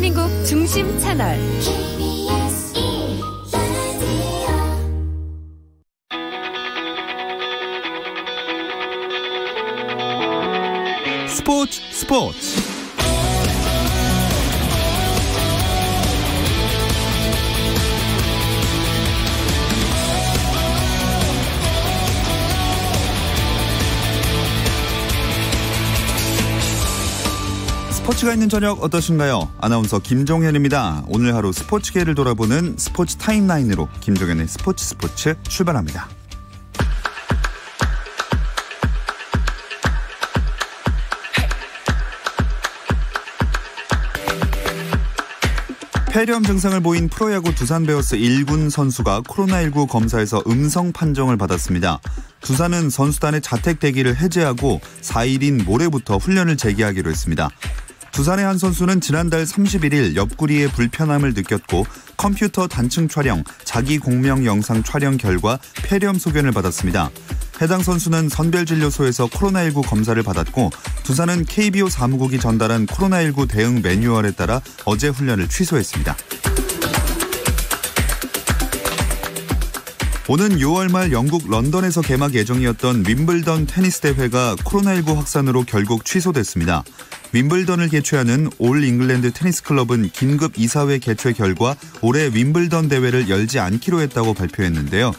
대한민국 중심 채널 스포츠 스포츠가 있는 저녁 어떠신가요? 아나운서 김종현입니다. 오늘 하루 스포츠계를 돌아보는 스포츠 타임라인으로 김종현의 스포츠 출발합니다. 폐렴 증상을 보인 프로야구 두산 베어스 1군 선수가 코로나19 검사에서 음성 판정을 받았습니다. 두산은 선수단의 자택 대기를 해제하고 4일인 모레부터 훈련을 재개하기로 했습니다. 두산의 한 선수는 지난달 31일 옆구리에 불편함을 느꼈고 컴퓨터 단층 촬영, 자기 공명 영상 촬영 결과 폐렴 소견을 받았습니다. 해당 선수는 선별진료소에서 코로나19 검사를 받았고 두산은 KBO 사무국이 전달한 코로나19 대응 매뉴얼에 따라 어제 훈련을 취소했습니다. 오는 6월 말 영국 런던에서 개막 예정이었던 윈블던 테니스 대회가 코로나19 확산으로 결국 취소됐습니다. 윈블던을 개최하는 올 잉글랜드 테니스 클럽은 긴급 이사회 개최 결과 올해 윈블던 대회를 열지 않기로 했다고 발표했는데요.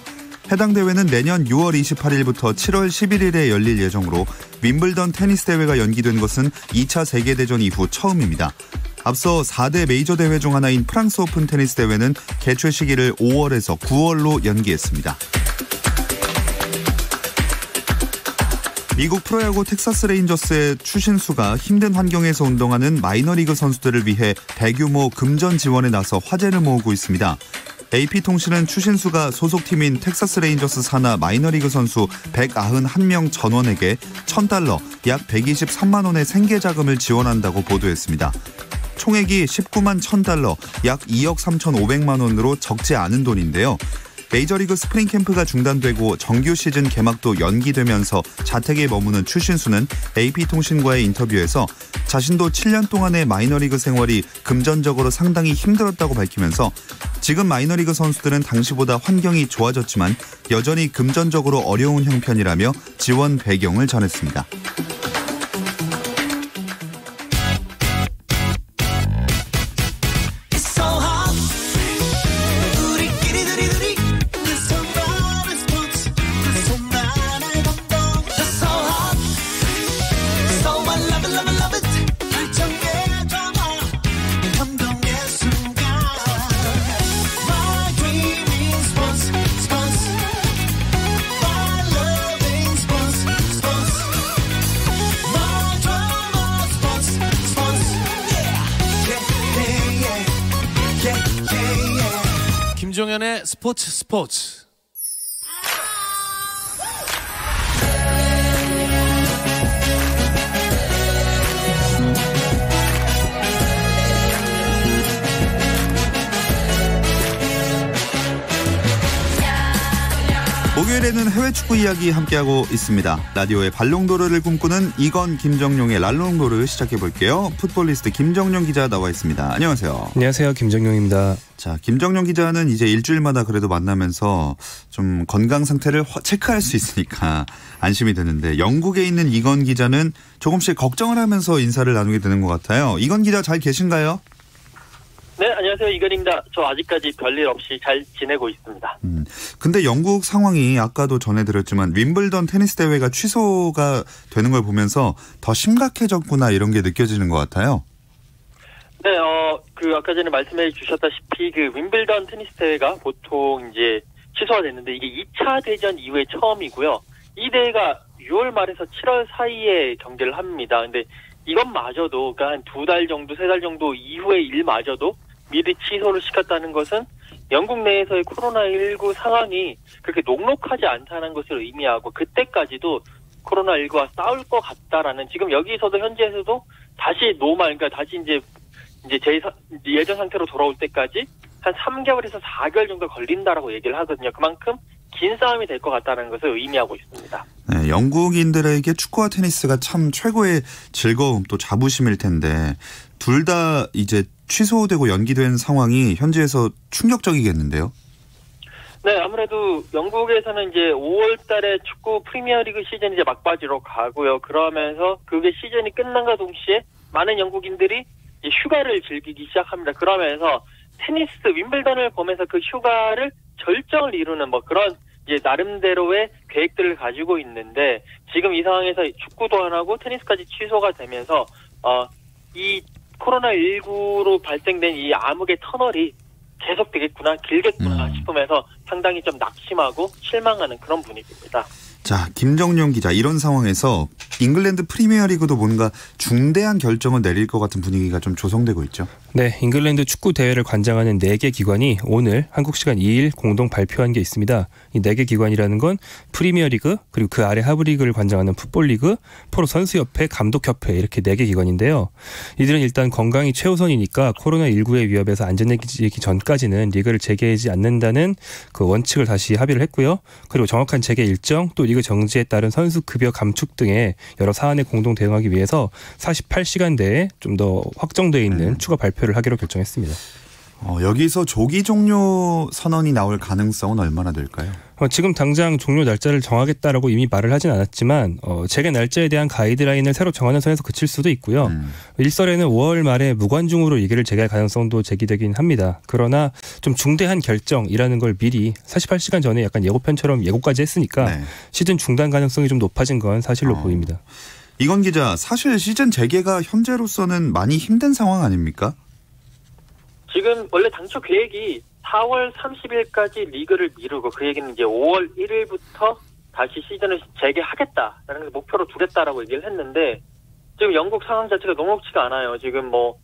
해당 대회는 내년 6월 28일부터 7월 11일에 열릴 예정으로 윈블던 테니스 대회가 연기된 것은 2차 세계대전 이후 처음입니다. 앞서 4대 메이저 대회 중 하나인 프랑스 오픈 테니스 대회는 개최 시기를 5월에서 9월로 연기했습니다. 미국 프로야구 텍사스 레인저스의 추신수가 힘든 환경에서 운동하는 마이너리그 선수들을 위해 대규모 금전 지원에 나서 화제를 모으고 있습니다. AP통신은 추신수가 소속팀인 텍사스 레인저스 산하 마이너리그 선수 191명 전원에게 $1,000, 약 123만 원의 생계자금을 지원한다고 보도했습니다. 총액이 $19만 1,000, 약 2억 3,500만 원으로 적지 않은 돈인데요. 메이저리그 스프링 캠프가 중단되고 정규 시즌 개막도 연기되면서 자택에 머무는 추신수는 AP통신과의 인터뷰에서 자신도 7년 동안의 마이너리그 생활이 금전적으로 상당히 힘들었다고 밝히면서 지금 마이너리그 선수들은 당시보다 환경이 좋아졌지만 여전히 금전적으로 어려운 형편이라며 지원 배경을 전했습니다. 김종현의 스포츠. 목요일에는 해외 축구 이야기 함께하고 있습니다. 라디오의 발롱도르를 꿈꾸는 이건 김정용의 랄롱도르 시작해볼게요. 풋볼리스트 김정용 기자 나와 있습니다. 안녕하세요. 안녕하세요. 김정용입니다. 자, 김정용 기자는 이제 일주일마다 그래도 만나면서 좀 건강 상태를 체크할 수 있으니까 안심이 되는데 영국에 있는 이건 기자는 조금씩 걱정을 하면서 인사를 나누게 되는 것 같아요. 이건 기자 잘 계신가요? 네, 안녕하세요. 이건입니다. 저 아직까지 별일 없이 잘 지내고 있습니다. 근데 영국 상황이 아까도 전해드렸지만 윈블던 테니스 대회가 취소가 되는 걸 보면서 더 심각해졌구나 이런 게 느껴지는 것 같아요. 네, 아까 전에 말씀해 주셨다시피 윈블던 테니스 대회가 보통 이제 취소가 됐는데 이게 2차 대전 이후에 처음이고요. 이 대회가 6월 말에서 7월 사이에 경기를 합니다. 근데 이것마저도 그러니까 한 2달 정도, 3달 정도 이후의 일마저도 미리 취소를 시켰다는 것은 영국 내에서의 코로나19 상황이 그렇게 녹록하지 않다는 것을 의미하고 그때까지도 코로나19와 싸울 것 같다라는 지금 여기서도 현지에서도 다시 노말, 그러니까 다시 이제 예전 상태로 돌아올 때까지 한 3개월에서 4개월 정도 걸린다라고 얘기를 하거든요. 그만큼 긴 싸움이 될 것 같다는 것을 의미하고 있습니다. 네, 영국인들에게 축구와 테니스가 참 최고의 즐거움 또 자부심일 텐데 둘 다 이제 취소되고 연기된 상황이 현지에서 충격적이겠는데요. 네, 아무래도 영국에서는 이제 5월 달에 축구 프리미어리그 시즌이 이제 막바지로 가고요. 그러면서 그게 시즌이 끝난과 동시에 많은 영국인들이 이제 휴가를 즐기기 시작합니다. 그러면서 테니스 윈블던을 보면서 그 휴가를 절정을 이루는 뭐 그런 이제 나름대로의 계획들을 가지고 있는데 지금 이 상황에서 축구도 안 하고 테니스까지 취소가 되면서 이 코로나19로 발생된 이 암흑의 터널이 계속되겠구나, 길겠구나 싶으면서 상당히 좀 낙심하고 실망하는 그런 분위기입니다. 자, 김정용 기자, 이런 상황에서 잉글랜드 프리미어리그도 뭔가 중대한 결정을 내릴 것 같은 분위기가 좀 조성되고 있죠. 네, 잉글랜드 축구 대회를 관장하는 4개 기관이 오늘 한국 시간 2일 공동 발표한 게 있습니다. 이 4개 기관이라는 건 프리미어리그, 그리고 그 아래 하브리그를 관장하는 풋볼리그, 프로 선수협회, 감독협회 이렇게 4개 기관인데요. 이들은 일단 건강이 최우선이니까 코로나19의 위협에서 안전해지기 전까지는 리그를 재개하지 않는다는 그 원칙을 다시 합의를 했고요. 그리고 정확한 재개 일정, 또 리그 정지에 따른 선수 급여 감축 등의 여러 사안에 공동 대응하기 위해서 48시간 내에 좀 더 확정되어 있는 추가 발표를 하기로 결정했습니다. 여기서 조기 종료 선언이 나올 가능성은 얼마나 될까요? 지금 당장 종료 날짜를 정하겠다라고 이미 말을 하진 않았지만 재개 날짜에 대한 가이드라인을 새로 정하는 선에서 그칠 수도 있고요. 일설에는 5월 말에 무관중으로 리그를 재개할 가능성도 제기되긴 합니다. 그러나 좀 중대한 결정이라는 걸 미리 48시간 전에 약간 예고편처럼 예고까지 했으니까 네. 시즌 중단 가능성이 좀 높아진 건 사실로 보입니다. 이건 기자, 사실 시즌 재개가 현재로서는 많이 힘든 상황 아닙니까? 지금 원래 당초 계획이 4월 30일까지 리그를 미루고 그 얘기는 이제 5월 1일부터 다시 시즌을 재개하겠다라는 목표로 두겠다라고 얘기를 했는데 지금 영국 상황 자체가 녹록치가 않아요. 지금 뭐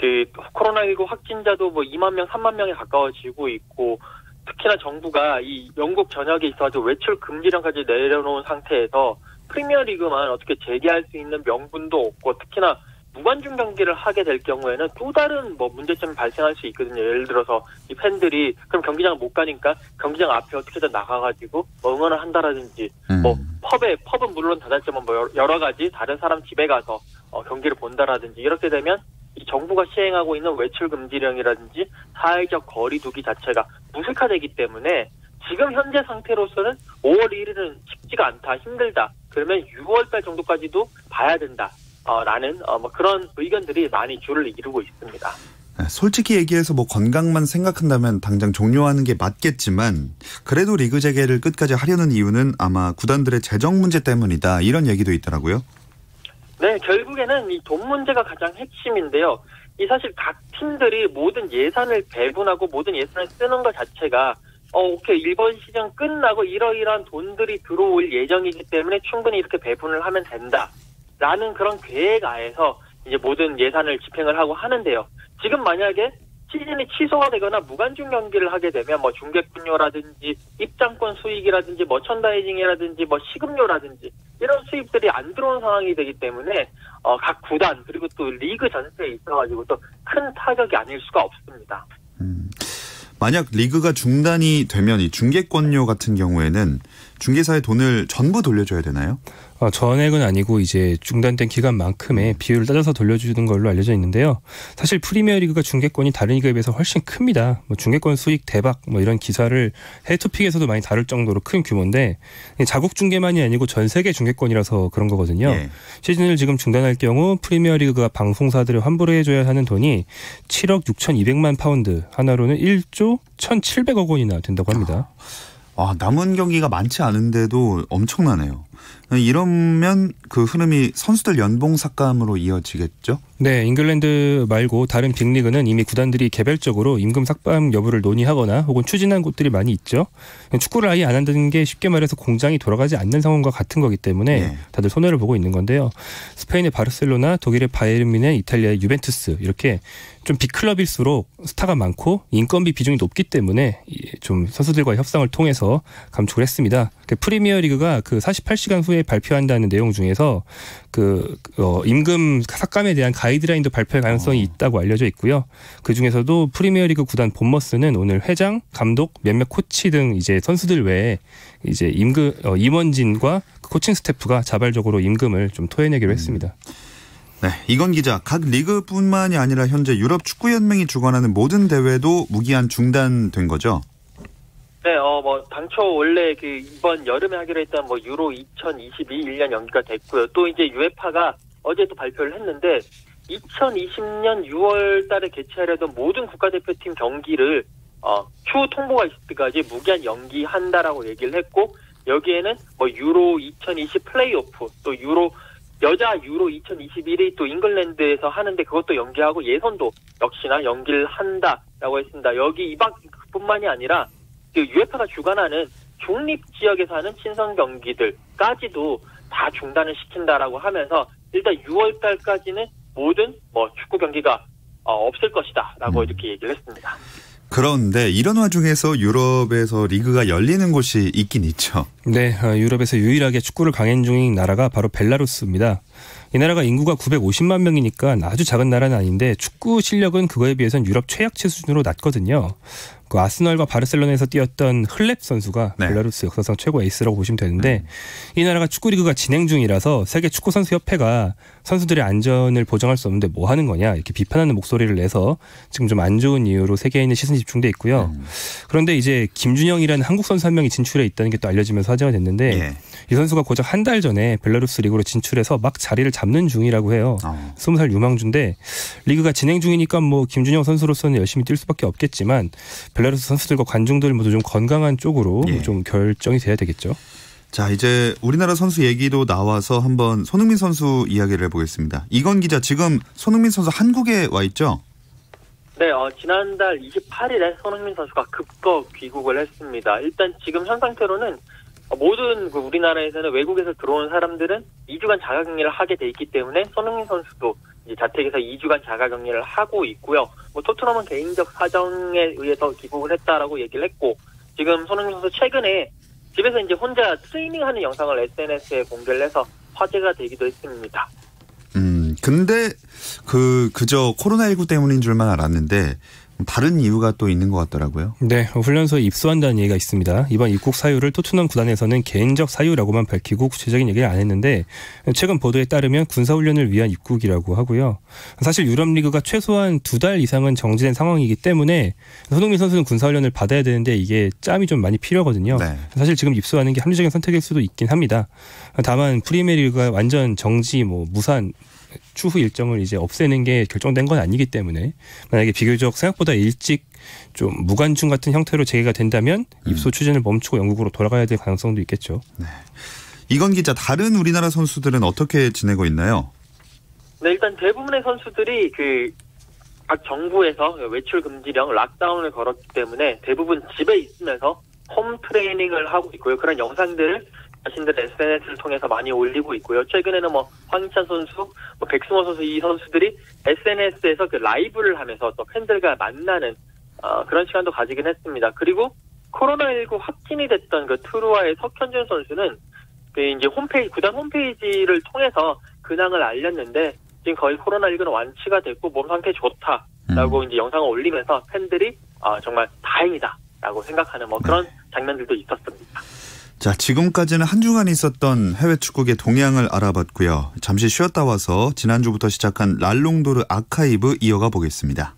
그 코로나19 확진자도 뭐 2만 명, 3만 명에 가까워지고 있고 특히나 정부가 이 영국 전역에 있어가지고 외출 금지령까지 내려놓은 상태에서 프리미어리그만 어떻게 재개할 수 있는 명분도 없고 특히나 무관중 경기를 하게 될 경우에는 또 다른 뭐 문제점이 발생할 수 있거든요. 예를 들어서 이 팬들이 그럼 경기장 못 가니까 경기장 앞에 어떻게든 나가가지고 뭐 응원을 한다라든지 뭐 펍은 물론 닫았지만 뭐 여러 가지 다른 사람 집에 가서 경기를 본다라든지 이렇게 되면 이 정부가 시행하고 있는 외출 금지령이라든지 사회적 거리 두기 자체가 무색화되기 때문에 지금 현재 상태로서는 5월 1일은 쉽지가 않다, 힘들다. 그러면 6월달 정도까지도 봐야 된다. 라는 뭐 그런 의견들이 많이 줄을 이루고 있습니다. 솔직히 얘기해서 뭐 건강만 생각한다면 당장 종료하는 게 맞겠지만 그래도 리그 재개를 끝까지 하려는 이유는 아마 구단들의 재정 문제 때문이다. 이런 얘기도 있더라고요. 네, 결국에는 이 돈 문제가 가장 핵심인데요. 이 사실 각 팀들이 모든 예산을 배분하고 모든 예산을 쓰는 것 자체가 오케이, 이번 시즌 끝나고 이러이러한 돈들이 들어올 예정이기 때문에 충분히 이렇게 배분을 하면 된다. 라는 그런 계획 하에서 이제 모든 예산을 집행을 하고 하는데요. 지금 만약에 시즌이 취소가 되거나 무관중 경기를 하게 되면 뭐 중계권료라든지 입장권 수익이라든지 머천다이징이라든지 뭐 식음료라든지 이런 수입들이 안 들어온 상황이 되기 때문에 각 구단 그리고 또 리그 전체에 있어가지고 또 큰 타격이 아닐 수가 없습니다. 만약 리그가 중단이 되면 이 중계권료 같은 경우에는 중개사의 돈을 전부 돌려줘야 되나요? 전액은 아니고 이제 중단된 기간만큼의 비율을 따져서 돌려주는 걸로 알려져 있는데요. 사실 프리미어리그가 중계권이 다른 리그에 비해서 훨씬 큽니다. 뭐 중계권 수익 대박 뭐 이런 기사를 해외토픽에서도 많이 다룰 정도로 큰 규모인데 자국 중계만이 아니고 전 세계 중계권이라서 그런 거거든요. 네. 시즌을 지금 중단할 경우 프리미어리그가 방송사들을 환불해줘야 하는 돈이 7억 6,200만 파운드, 하나로는 1조 1,700억 원이나 된다고 합니다. 남은 경기가 많지 않은데도 엄청나네요. 이러면 그 흐름이 선수들 연봉 삭감으로 이어지겠죠? 네, 잉글랜드 말고 다른 빅리그는 이미 구단들이 개별적으로 임금 삭감 여부를 논의하거나 혹은 추진한 곳들이 많이 있죠. 축구를 아예 안 한다는 게 쉽게 말해서 공장이 돌아가지 않는 상황과 같은 거기 때문에 다들 손해를 보고 있는 건데요. 스페인의 바르셀로나, 독일의 바이에른 뮌헨, 이탈리아의 유벤투스 이렇게 좀 빅클럽일수록 스타가 많고 인건비 비중이 높기 때문에 좀 선수들과의 협상을 통해서 감축을 했습니다. 그 프리미어리그가 그 48시간 후에 발표한다는 내용 중에서 임금 삭감에 대한 가이드라인도 발표할 가능성이 있다고 알려져 있고요. 그 중에서도 프리미어리그 구단 본머스는 오늘 회장, 감독, 몇몇 코치 등 이제 선수들 외에 이제 임원진과 코칭 스태프가 자발적으로 임금을 좀 토해내기로 했습니다. 네, 이건 기자, 각 리그뿐만이 아니라 현재 유럽 축구 연맹이 주관하는 모든 대회도 무기한 중단된 거죠? 네, 당초 원래 이번 여름에 하기로 했던 유로 2022 1년 연기가 됐고요. 또 이제 유에파가 어제 또 발표를 했는데 2020년 6월 달에 개최하려던 모든 국가대표팀 경기를 추후 통보가 있을 때까지 무기한 연기한다라고 얘기를 했고, 여기에는 유로 2020 플레이오프, 또 여자 유로 2021이 또 잉글랜드에서 하는데 그것도 연기하고 예선도 역시나 연기를 한다라고 했습니다. 여기 이뿐만이 아니라 유에파가 주관하는 중립 지역에서 하는 친선 경기들까지도 다 중단을 시킨다라고 하면서 일단 6월 달까지는 모든 축구 경기가 없을 것이다라고 이렇게 얘기를 했습니다. 그런데 이런 와중에서 유럽에서 리그가 열리는 곳이 있긴 있죠. 네, 유럽에서 유일하게 축구를 강행 중인 나라가 바로 벨라루스입니다. 이 나라가 인구가 950만 명이니까 아주 작은 나라는 아닌데 축구 실력은 그거에 비해서는 유럽 최약체 수준으로 낮거든요. 그 아스널과 바르셀로나에서 뛰었던 흘렙 선수가 네. 벨라루스 역사상 최고 에이스라고 보시면 되는데 이 나라가 축구 리그가 진행 중이라서 세계 축구 선수 협회가 선수들의 안전을 보장할 수 없는데 뭐 하는 거냐 이렇게 비판하는 목소리를 내서 지금 좀 안 좋은 이유로 세계인의 시선이 집중돼 있고요. 그런데 이제 김준영이라는 한국 선수 한 명이 진출해 있다는 게 또 알려지면서 화제가 됐는데 예. 이 선수가 고작 한 달 전에 벨라루스 리그로 진출해서 막 자리를 잡는 중이라고 해요. 20살 유망주인데 리그가 진행 중이니까 김준영 선수로서는 열심히 뛸 수밖에 없겠지만 벨라루스 선수들과 관중들 모두 좀 건강한 쪽으로 예. 좀 결정이 돼야 되겠죠. 자, 이제 우리나라 선수 얘기도 나와서 한번 손흥민 선수 이야기를 해보겠습니다. 이건 기자, 지금 손흥민 선수 한국에 와 있죠? 네, 지난달 28일에 손흥민 선수가 급거 귀국을 했습니다. 일단 지금 현 상태로는 모든 우리나라에서는 외국에서 들어온 사람들은 2주간 자가격리를 하게 돼 있기 때문에 손흥민 선수도 이제 자택에서 2주간 자가격리를 하고 있고요. 토트넘은 개인적 사정에 의해서 귀국을 했다라고 얘기를 했고, 지금 손흥민 선수 최근에 집에서 이제 혼자 트레이닝하는 영상을 SNS에 공개를 해서 화제가 되기도 했습니다. 근데 그저 코로나19 때문인 줄만 알았는데 다른 이유가 또 있는 것 같더라고요. 네, 훈련소에 입소한다는 얘기가 있습니다. 이번 입국 사유를 토트넘 구단에서는 개인적 사유라고만 밝히고 구체적인 얘기를 안 했는데 최근 보도에 따르면 군사훈련을 위한 입국이라고 하고요. 사실 유럽리그가 최소한 2달 이상은 정지된 상황이기 때문에 손흥민 선수는 군사훈련을 받아야 되는데 이게 짬이 좀 많이 필요하거든요. 네. 사실 지금 입소하는 게 합리적인 선택일 수도 있긴 합니다. 다만 프리미어리그가 완전 정지 무산 추후 일정을 이제 없애는 게 결정된 건 아니기 때문에 만약에 비교적 생각보다 일찍 좀 무관중 같은 형태로 재개가 된다면 입소 추진을 멈추고 영국으로 돌아가야 될 가능성도 있겠죠. 네. 이건 기자, 다른 우리나라 선수들은 어떻게 지내고 있나요? 네, 일단 대부분의 선수들이 각 정부에서 외출 금지령 락다운을 걸었기 때문에 대부분 집에 있으면서 홈 트레이닝을 하고 있고요. 그런 영상들을 자신들의 SNS를 통해서 많이 올리고 있고요. 최근에는 황희찬 선수, 백승호 선수 이 선수들이 SNS에서 라이브를 하면서 또 팬들과 만나는 그런 시간도 가지긴 했습니다. 그리고 코로나19 확진이 됐던 트루아의 석현준 선수는 이제 구단 홈페이지를 통해서 근황을 알렸는데 지금 거의 코로나19는 완치가 됐고 몸 상태 좋다라고 이제 영상을 올리면서 팬들이 정말 다행이다라고 생각하는 그런 장면들도 있었습니다. 자, 지금까지는 한 주간 있었던 해외 축구계 동향을 알아봤고요. 잠시 쉬었다 와서 지난주부터 시작한 랄롱도르 아카이브 이어가 보겠습니다.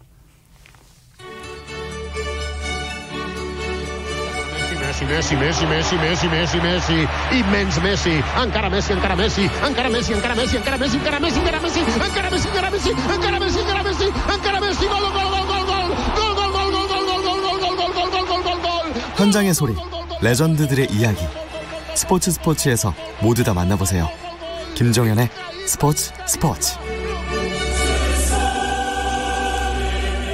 Messi, Messi, Messi, Messi, Messi, Messi, immens Messi, encara Messi, encara Messi, encara Messi, encara Messi, encara Messi, encara Messi, encara Messi, encara Messi, encara Messi, encara Messi, encara Messi, encara Messi, gol, gol, gol, gol, gol, gol, gol, gol, gol, gol, gol, gol, gol, gol, gol, gol, gol, gol. 현장의 소리, 레전드들의 이야기. 스포츠에서 모두 다 만나보세요. 김정현의 스포츠.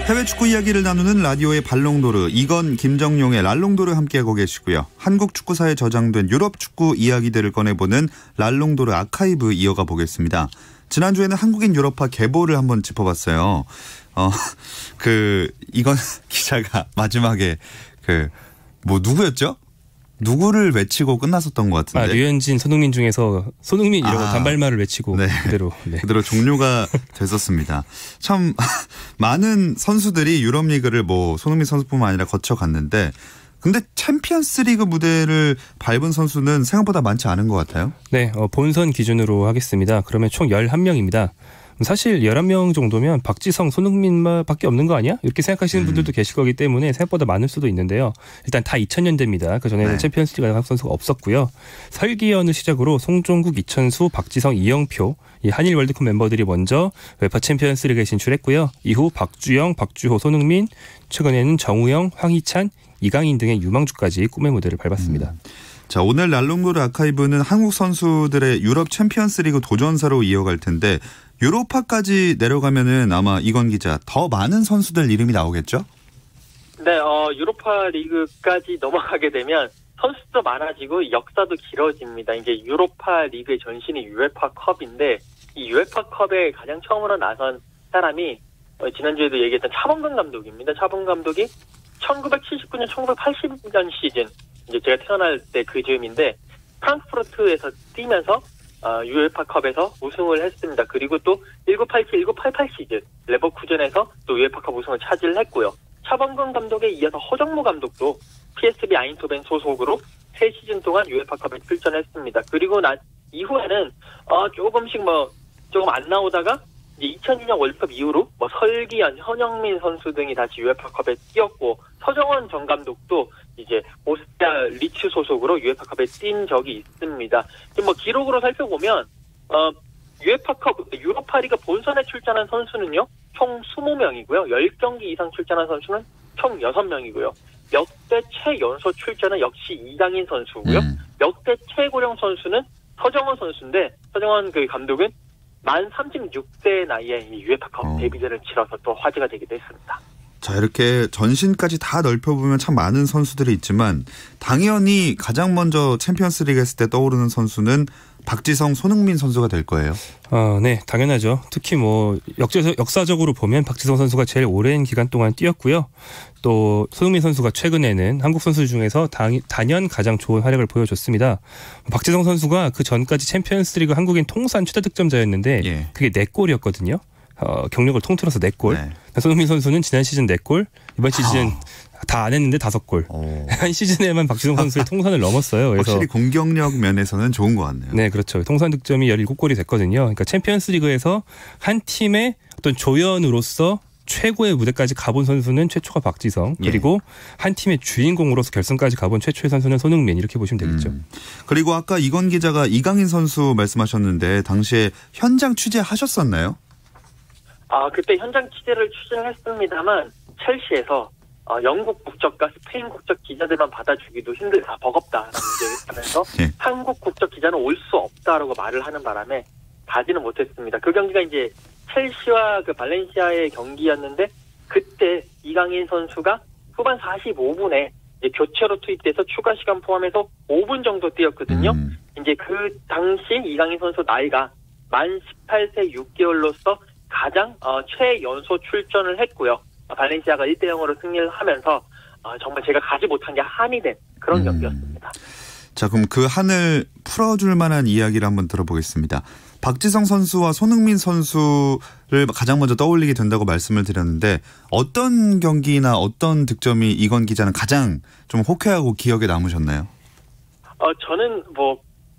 해외 축구 이야기를 나누는 라디오의 발롱도르, 이건 김정용의 랄롱도르 함께하고 계시고요. 한국 축구사에 저장된 유럽 축구 이야기들을 꺼내보는 랄롱도르 아카이브 이어가 보겠습니다. 지난주에는 한국인 유럽파 계보를 한번 짚어봤어요. 이건 기자가 마지막에 누구였죠? 누구를 외치고 끝났었던 것 같은데. 류현진, 손흥민 중에서 손흥민 이라고 단발말을 외치고 네. 그대로 종료가 됐었습니다. 참 많은 선수들이 유럽리그를 손흥민 선수뿐만 아니라 거쳐갔는데 근데 챔피언스 리그 무대를 밟은 선수는 생각보다 많지 않은 것 같아요. 네, 본선 기준으로 하겠습니다. 그러면 총 11명입니다. 사실 11명 정도면 박지성, 손흥민만 밖에 없는 거 아니야? 이렇게 생각하시는 분들도 계실 거기 때문에 생각보다 많을 수도 있는데요. 일단 다 2000년대입니다. 그전에는 챔피언스 리그 한국 선수가 없었고요. 설기현을 시작으로 송종국, 이천수, 박지성, 이영표 이 한일 월드컵 멤버들이 먼저 웨파 챔피언스 리그에 진출했고요. 이후 박주영, 박주호, 손흥민, 최근에는 정우영, 황희찬, 이강인 등의 유망주까지 꿈의 무대를 밟았습니다. 자, 오늘 날롱도르 아카이브는 한국 선수들의 유럽 챔피언스 리그 도전사로 이어갈 텐데 유로파까지 내려가면은 아마 이건 기자 더 많은 선수들 이름이 나오겠죠? 네, 유로파 리그까지 넘어가게 되면 선수도 많아지고 역사도 길어집니다. 이제 유로파 리그의 전신이 UEFA 컵인데 이 UEFA 컵에 가장 처음으로 나선 사람이 지난주에도 얘기했던 차범근 감독입니다. 차범근 감독이 1979년, 1980년 시즌 이제 제가 태어날 때 그 즈음인데 프랑크푸르트에서 뛰면서 UEFA컵에서 우승을 했습니다. 그리고 또 1987, 1988 시즌 레버쿠젠에서 또 UEFA컵 우승을 차지했고요. 차범근 감독에 이어서 허정무 감독도 PSV 아인토벤 소속으로 3시즌 동안 UEFA컵에 출전했습니다. 그리고 난 이후에는 조금씩 조금 안 나오다가 이제 2002년 월드컵 이후로 설기현, 현영민 선수 등이 다시 UEFA컵에 뛰었고 서정원 전 감독도 이제 오스트리아 리츠 소속으로 UEFA컵에 뛴 적이 있습니다. 지금 기록으로 살펴보면 UEFA컵 유로파리그 본선에 출전한 선수는요 총 20명이고요. 10경기 이상 출전한 선수는 총 6명이고요. 역대 최연소 출전은 역시 이강인 선수고요. 역대 최고령 선수는 서정원 선수인데 서정원 그 감독은 만 36세 나이에 이 UEFA컵 데뷔전을 치러서 또 화제가 되기도 했습니다. 자, 이렇게 전신까지 다 넓혀보면 참 많은 선수들이 있지만 당연히 가장 먼저 챔피언스 리그 했을 때 떠오르는 선수는 박지성, 손흥민 선수가 될 거예요. 네, 당연하죠. 특히 역사적으로 보면 박지성 선수가 제일 오랜 기간 동안 뛰었고요. 또 손흥민 선수가 최근에는 한국 선수 중에서 단연 가장 좋은 활약을 보여줬습니다. 박지성 선수가 그 전까지 챔피언스 리그 한국인 통산 최다 득점자였는데 그게 4골이었거든요. 경력을 통틀어서 4골. 네. 손흥민 선수는 지난 시즌 4골, 이번 시즌 다 안 했는데 5골. 한 시즌에만 박지성 선수의 통산을 넘었어요. 그래서 확실히 공격력 면에서는 좋은 것 같네요. 네, 그렇죠. 통산 득점이 17골이 됐거든요. 그러니까 챔피언스 리그에서 한 팀의 어떤 조연으로서 최고의 무대까지 가본 선수는 최초가 박지성, 그리고 한 팀의 주인공으로서 결승까지 가본 최초의 선수는 손흥민, 이렇게 보시면 되겠죠. 그리고 아까 이건 기자가 이강인 선수 말씀하셨는데 당시에 현장 취재하셨었나요? 그때 현장 취재를 했습니다만 첼시에서 영국 국적과 스페인 국적 기자들만 받아주기도 힘들다, 버겁다라는 얘기를 하면서 한국 국적 기자는 올 수 없다라고 말을 하는 바람에 가지는 못했습니다. 그 경기가 이제 첼시와 그 발렌시아의 경기였는데 그때 이강인 선수가 후반 45분에 이제 교체로 투입돼서 추가 시간 포함해서 5분 정도 뛰었거든요. 이제 그 당시 이강인 선수 나이가 만 18세 6개월로서 가장 최연소 출전을 했고요. 발렌시아가 1대0으로 승리를 하면서 정말 제가 가지 못한 게 한이 된 그런 경기였습니다. 자, 그럼 그 한을 풀어줄 만한 이야기를 한번 들어보겠습니다. 박지성 선수와 손흥민 선수를 가장 먼저 떠올리게 된다고 말씀을 드렸는데 어떤 경기나 어떤 득점이 이건 기자는 가장 좀 호쾌하고 기억에 남으셨나요? 저는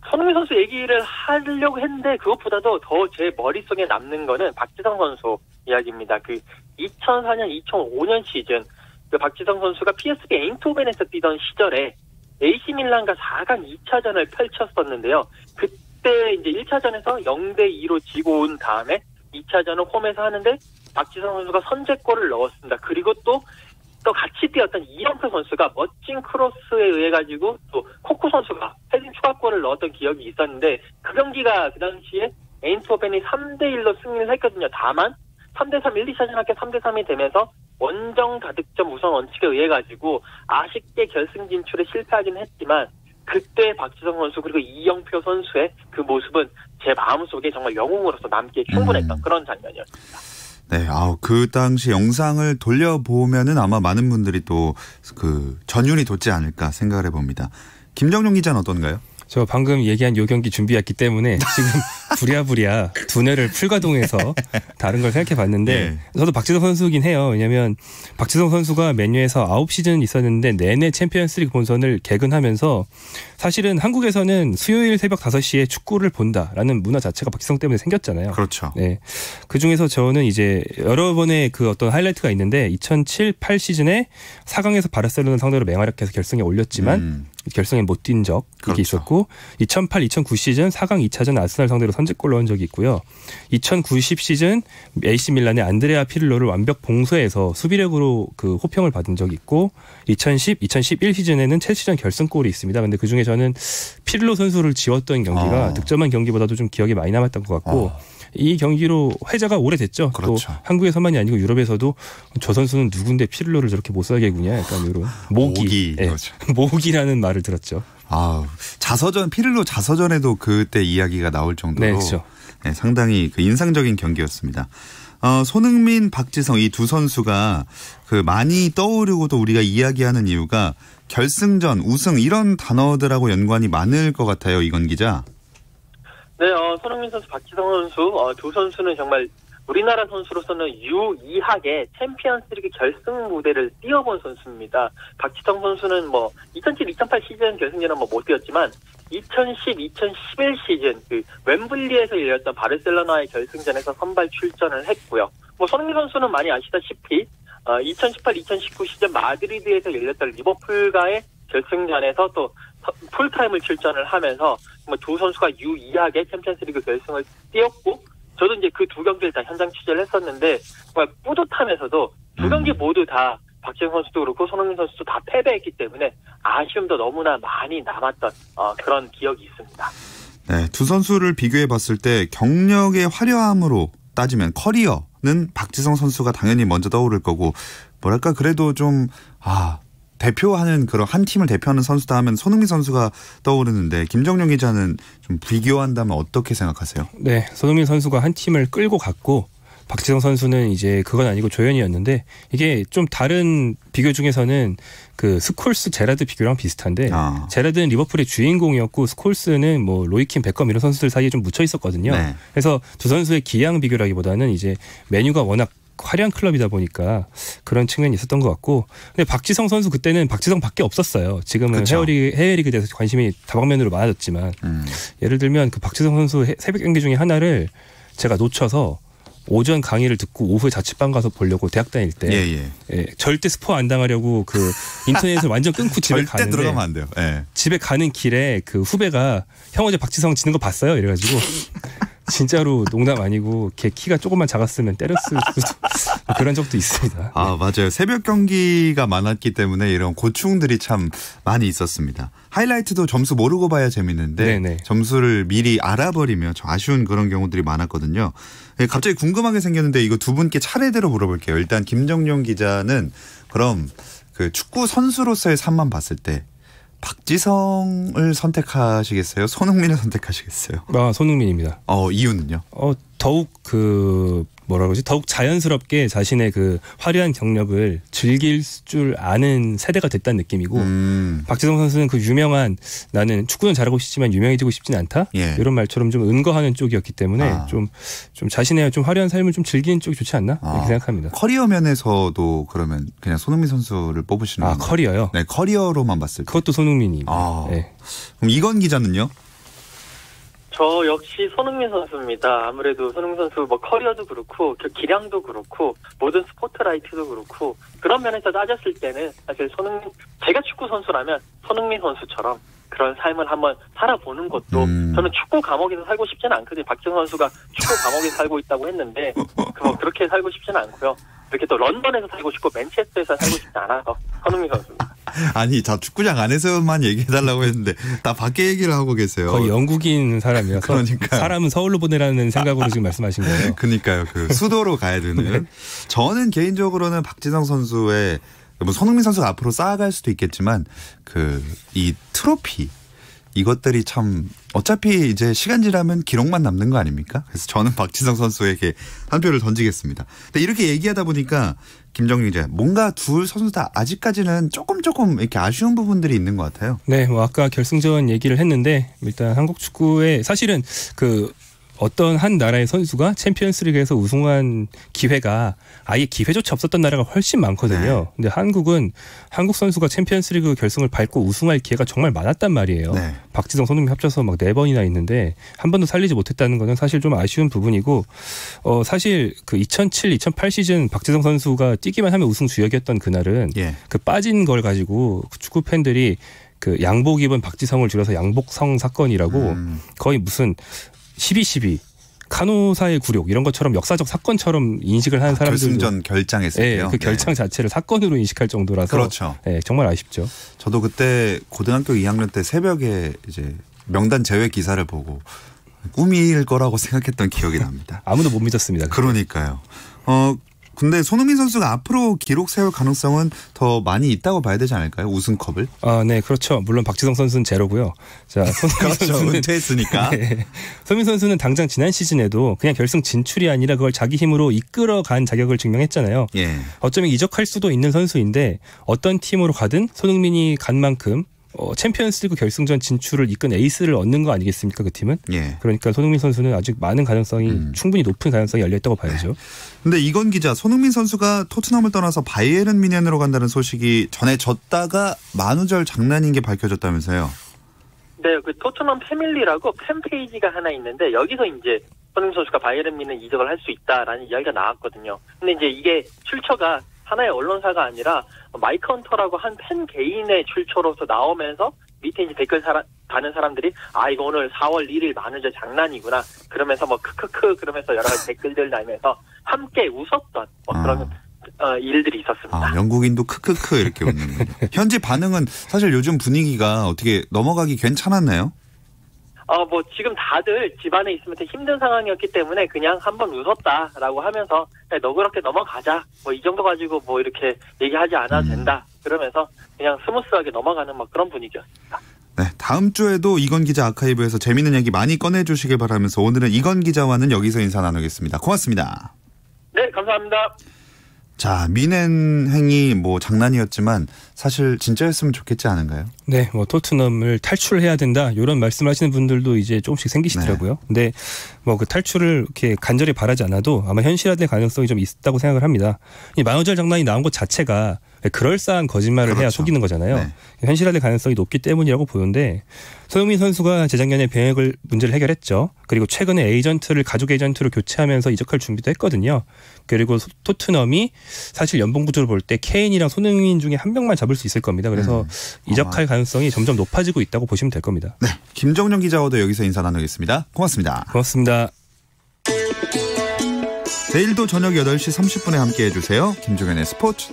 손흥민 선수 얘기를 하려고 했는데 그것보다도 더 제 머릿속에 남는 거는 박지성 선수 이야기입니다. 그 2004년, 2005년 시즌 그 박지성 선수가 PSV 에인트호벤에서 뛰던 시절에 AC 밀란과 4강 2차전을 펼쳤었는데요. 그때 이제 1차전에서 0대2로 지고 온 다음에 2차전을 홈에서 하는데 박지성 선수가 선제골을 넣었습니다. 그리고 또 같이 뛰었던 이영표 선수가 멋진 크로스에 의해 가지고 또 코쿠 선수가 헤딩 추가골을 넣었던 기억이 있었는데 그 경기가 그 당시에 에인트호벤이 3대1로 승리를 했거든요. 다만 3대3 1, 2차전 합계 3대3이 되면서 원정 다득점 우선 원칙에 의해 가지고 아쉽게 결승 진출에 실패하긴 했지만 그때 박지성 선수 그리고 이영표 선수의 그 모습은 제 마음속에 정말 영웅으로서 남기에 충분했던 그런 장면이었습니다. 네, 그 당시 영상을 돌려보면은 아마 많은 분들이 또 그 전율이 돋지 않을까 생각을 해봅니다. 김정용 기자는 어떤가요? 저 방금 얘기한 요 경기 준비했기 때문에 지금 부랴부랴 두뇌를 풀가동해서 다른 걸 생각해 봤는데 예. 저도 박지성 선수긴 해요. 왜냐하면 박지성 선수가 맨유에서 9시즌 있었는데 내내 챔피언스리그 본선을 개근하면서 사실은 한국에서는 수요일 새벽 5시에 축구를 본다라는 문화 자체가 박지성 때문에 생겼잖아요. 그렇죠. 네. 그중에서 저는 이제 여러 번의 그 어떤 하이라이트가 있는데 2007-8 시즌에 4강에서 바르셀로나 상대로 맹활약해서 결승에 올렸지만 결승에 못 뛴 적이 그렇죠. 있었고 2008-2009 시즌 4강 2차전 아스날 상대로 선제골 넣은 적이 있고요. 2009-10 시즌 AC 밀란의 안드레아 피를로를 완벽 봉쇄해서 수비력으로 그 호평을 받은 적이 있고 2010-2011 시즌에는 첼시전 결승골이 있습니다. 근데 그중에 저는 피를로 선수를 지웠던 경기가 득점한 경기보다도 좀 기억에 많이 남았던 것 같고 이 경기로 회자가 오래됐죠. 그렇죠. 또 한국에서만이 아니고 유럽에서도 저 선수는 누군데 피를로를 저렇게 못 살게 구냐 약간 이런 모기. 네. 그렇죠. 모기라는 말을 들었죠. 자서전 피를로 자서전에도 그때 이야기가 나올 정도로 네, 그렇죠. 네, 상당히 그 인상적인 경기였습니다. 손흥민, 박지성 이 두 선수가 그 많이 떠오르고도 우리가 이야기하는 이유가 결승전, 우승 이런 단어들하고 연관이 많을 것 같아요. 이건 기자. 네, 손흥민 선수, 박지성 선수 두 선수는 정말 우리나라 선수로서는 유의하게 챔피언스리그 결승 무대를 뛰어본 선수입니다. 박지성 선수는 2007-2008 시즌 결승전은 못 뛰었지만 2010-2011 시즌 그 웸블리에서 열렸던 바르셀로나의 결승전에서 선발 출전을 했고요. 손흥민 선수는 많이 아시다시피 2018-2019 시즌 마드리드에서 열렸던 리버풀과의 결승전에서 또 풀타임을 출전을 하면서 두 선수가 유의하게 챔피언스리그 결승을 뛰었고 저도 이제 그 두 경기를 다 현장 취재를 했었는데 정말 뿌듯하면서도 두 경기 모두 다 박지성 선수도 그렇고 손흥민 선수도 다 패배했기 때문에 아쉬움도 너무나 많이 남았던 그런 기억이 있습니다. 네, 두 선수를 비교해 봤을 때 경력의 화려함으로 따지면 커리어는 박지성 선수가 당연히 먼저 떠오를 거고 뭐랄까 그래도 좀 대표하는 그런 한 팀을 대표하는 선수다 하면 손흥민 선수가 떠오르는데 김정용 기자는 좀 비교한다면 어떻게 생각하세요? 네, 손흥민 선수가 한 팀을 끌고 갔고 박지성 선수는 이제 그건 아니고 조연이었는데 이게 좀 다른 비교 중에서는 그 스콜스 제라드 비교랑 비슷한데 제라드는 리버풀의 주인공이었고 스콜스는 로이킨 베컴 이런 선수들 사이에 좀 묻혀 있었거든요. 네. 그래서 두 선수의 기량 비교라기보다는 이제 메뉴가 워낙 화려한 클럽이다 보니까 그런 측면이 있었던 것 같고 근데 박지성 선수 그때는 박지성밖에 없었어요. 지금은 해외 리그 돼서 관심이 다방면으로 많아졌지만 예를 들면 그 박지성 선수 새벽 경기 중에 하나를 제가 놓쳐서 오전 강의를 듣고 오후에 자취방 가서 보려고 대학 다닐 때 절대 스포 안 당하려고 그 인터넷을 완전 끊고 집에 절대 가는데 들어가면 안 돼요. 네. 집에 가는 길에 그 후배가 형 어제 박지성 지는 거 봤어요? 이래가지고 진짜로 농담 아니고 걔 키가 조금만 작았으면 때렸을 수도 그런 적도 있습니다. 맞아요. 새벽 경기가 많았기 때문에 이런 고충들이 참 많이 있었습니다. 하이라이트도 점수 모르고 봐야 재밌는데 네네. 점수를 미리 알아버리면 좀 아쉬운 그런 경우들이 많았거든요. 갑자기 궁금한 게 생겼는데 이거 두 분께 차례대로 물어볼게요. 일단 김정용 기자는 그럼 그 축구 선수로서의 삶만 봤을 때 박지성을 선택하시겠어요? 손흥민을 선택하시겠어요? 손흥민입니다. 이유는요? 더욱 더욱 자연스럽게 자신의 그 화려한 경력을 즐길 줄 아는 세대가 됐다는 느낌이고 박지성 선수는 그 유명한 나는 축구는 잘하고 싶지만 유명해지고 싶진 않다 이런 말처럼 좀 은거하는 쪽이었기 때문에 좀 자신의 좀 화려한 삶을 좀 즐기는 쪽이 좋지 않나 이렇게 생각합니다. 커리어 면에서도 그러면 그냥 손흥민 선수를 뽑으시는 건가요? 커리어요? 네, 커리어로만 봤을 때 그것도 손흥민입니다. 네. 그럼 이건 기자는요? 저 역시 손흥민 선수입니다. 아무래도 손흥민 선수 커리어도 그렇고 기량도 그렇고 모든 스포트라이트도 그렇고 그런 면에서 따졌을 때는 사실 제가 축구 선수라면 손흥민 선수처럼 그런 삶을 한번 살아보는 것도 저는 축구 감옥에서 살고 싶지는 않거든요. 박지성 선수가 축구 감옥에 살고 있다고 했는데 그렇게 살고 싶지는 않고요. 이렇게 또 런던에서 살고 싶고 맨체스터에서 살고 싶지 않아서 손흥민 선수입니다. 아니 축구장 안에서만 얘기해달라고 했는데 다 밖에 얘기를 하고 계세요. 거의 영국인 사람이어서 그러니까요. 사람은 서울로 보내라는 생각으로 지금 말씀하신 거예요. 그러니까요. 그 수도로 가야 되는. 네. 저는 개인적으로는 박지성 선수의 손흥민 선수가 앞으로 쌓아갈 수도 있겠지만 이 트로피 이것들이 참 어차피 이제 시간 지나면 기록만 남는 거 아닙니까? 그래서 저는 박지성 선수에게 한 표를 던지겠습니다. 근데 이렇게 얘기하다 보니까 김정유 기자, 뭔가 둘 선수 다 아직까지는 조금 이렇게 아쉬운 부분들이 있는 것 같아요. 네, 뭐 아까 결승전 얘기를 했는데 일단 한국 축구에 사실은 그 어떤 한 나라의 선수가 챔피언스리그에서 우승한 기회가 아예 기회조차 없었던 나라가 훨씬 많거든요. 네. 근데 한국은 한국 선수가 챔피언스리그 결승을 밟고 우승할 기회가 정말 많았단 말이에요. 네. 박지성, 손흥민 합쳐서 막 4번이나 있는데 한 번도 살리지 못했다는 거는 사실 좀 아쉬운 부분이고 사실 그 2007, 2008 시즌 박지성 선수가 뛰기만 하면 우승 주역이었던 그날은 예. 그 빠진 걸 가지고 축구 팬들이 그 양복 입은 박지성을 줄여서 양복성 사건이라고 거의 무슨 12.12 간호사의 굴욕 이런 것처럼 역사적 사건처럼 인식을 하는 사람들도 결승전 결장했을 때요. 그 결장 자체를 사건으로 인식할 정도라서 그렇죠. 네, 정말 아쉽죠. 저도 그때 고등학교 2학년 때 새벽에 이제 명단 제외 기사를 보고 꿈일 거라고 생각했던 기억이 납니다. 아무도 못 믿었습니다. 그러니까요. 근데 손흥민 선수가 앞으로 기록 세울 가능성은 더 많이 있다고 봐야 되지 않을까요? 우승컵을? 네, 그렇죠. 물론 박지성 선수는 제로고요. 자, 손흥민 그렇죠. 선수는 은퇴했으니까. 네. 손흥민 선수는 당장 지난 시즌에도 그냥 결승 진출이 아니라 그걸 자기 힘으로 이끌어간 자격을 증명했잖아요. 예. 어쩌면 이적할 수도 있는 선수인데 어떤 팀으로 가든 손흥민이 간 만큼 챔피언스리그 결승전 진출을 이끈 에이스를 얻는 거 아니겠습니까? 그 팀은. 예. 그러니까 손흥민 선수는 아직 많은 가능성이 충분히 높은 가능성이 열려있다고 봐야죠. 근데 이건 기자, 손흥민 선수가 토트넘을 떠나서 바이에른 뮌헨으로 간다는 소식이 전해졌다가 만우절 장난인 게 밝혀졌다면서요? 네, 그 토트넘 패밀리라고 팬페이지가 하나 있는데 여기서 이제 손흥민 선수가 바이에른 뮌헨 이적을 할 수 있다라는 이야기가 나왔거든요. 근데 이제 이게 출처가 하나의 언론사가 아니라 마이크 헌터라고 한 팬 개인의 출처로서 나오면서 밑에 이제 댓글 다는 사람들이 이거 오늘 4월 1일 만우절 장난이구나 그러면서 뭐 크크크 그러면서 여러 가지 댓글들 달면서 함께 웃었던 그런 일들이 있었습니다. 영국인도 크크크 이렇게 웃는군요. 현재 반응은 사실 요즘 분위기가 어떻게 넘어가기 괜찮았나요? 뭐 지금 다들 집안에 있으면 되게 힘든 상황이었기 때문에 그냥 한번 웃었다라고 하면서 너 그렇게 넘어가자 뭐 이 정도 가지고 뭐 이렇게 얘기하지 않아도 된다 그러면서 그냥 스무스하게 넘어가는 막 그런 분위기였습니다. 네, 다음 주에도 이건 기자 아카이브에서 재미있는 얘기 많이 꺼내주시길 바라면서 오늘은 이건 기자와는 여기서 인사 나누겠습니다. 고맙습니다. 네, 감사합니다. 자, 뮌헨 행위 뭐 장난이었지만 사실 진짜였으면 좋겠지 않은가요? 네, 뭐 토트넘을 탈출해야 된다 이런 말씀하시는 분들도 이제 조금씩 생기시더라고요. 네. 근데 뭐 그 탈출을 이렇게 간절히 바라지 않아도 아마 현실화될 가능성이 좀 있다고 생각을 합니다. 이 만우절 장난이 나온 것 자체가 그럴싸한 거짓말을 그렇죠. 해야 속이는 거잖아요. 네. 현실화될 가능성이 높기 때문이라고 보는데 손흥민 선수가 재작년에 병역 문제를 해결했죠. 그리고 최근에 에이전트를 가족 에이전트로 교체하면서 이적할 준비도 했거든요. 그리고 토트넘이 사실 연봉 구조를 볼 때 케인이랑 손흥민 중에 한 명만 잡을 수 있을 겁니다. 그래서 이적할 가능성이 점점 높아지고 있다고 보시면 될 겁니다. 네, 김정용 기자와도 여기서 인사 나누겠습니다. 고맙습니다. 고맙습니다. 내일도 저녁 8시 30분에 함께해 주세요. 김종현의 스포츠.